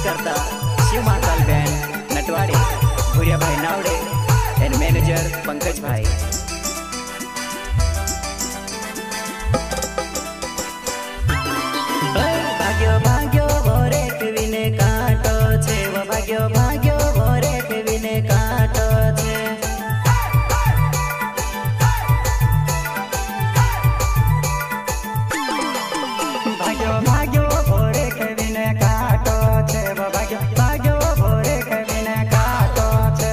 करता शिव महाकाल बैंड नटवाड़े, भूरिया भाई नावड़े and manager Pankaj भाई। भाग्यो भाग्यो भोरे विने काटो छे, वो भाग्यो भाग्यो भोरे विने काटो छे। भाग्यो भाग्यो भोरे विने काटो छे, वो भाग्यो भाग्यो भोरे विने काटो छे।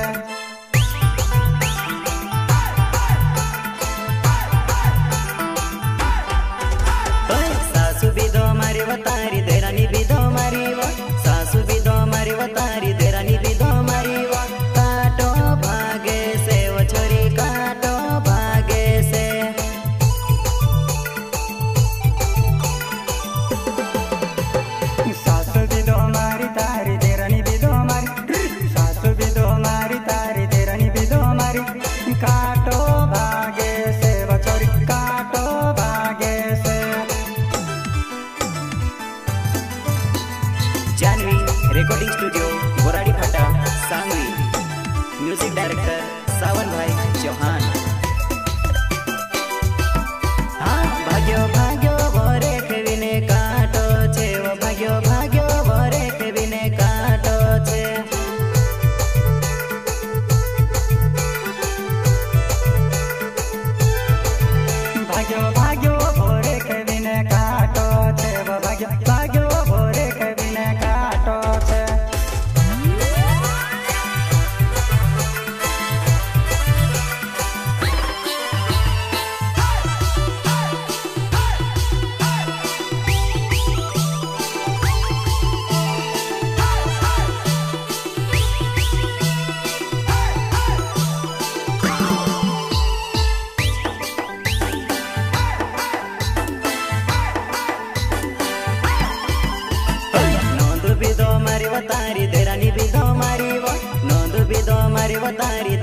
सासू बीधो मारी वतारी देरानी बीधो मारी वा, सासू बीधो मारी वतारी देरानी बीधो मारी वा। काटो भागे से वो छोरी काटो भागे से। सासू बीधो मारी तारी देरानी बीधो मारी, सासू बीधो मारी तारी देरानी बीधो मारी। काटो भागे से वो छोरी काटो भागे से। जानवी रिकॉर्डिंग स्टूडियो बोराड़ी फाटा सांगवी, म्यूजिक डायरेक्टर सावन भाई चौहान। हाँ भाग्यो भाग्यो भोरे विने काटो छे, वो भाग्यो भाग्यो भोरे विने काटो छे। भाग्यो भाग्यो भोरे विने काटो छे, वो भाग्यो भाग्यो भोरे विने काटो छे। तारी देरानी बीधो मारी वो, नोंद बीधो मारी वो तारी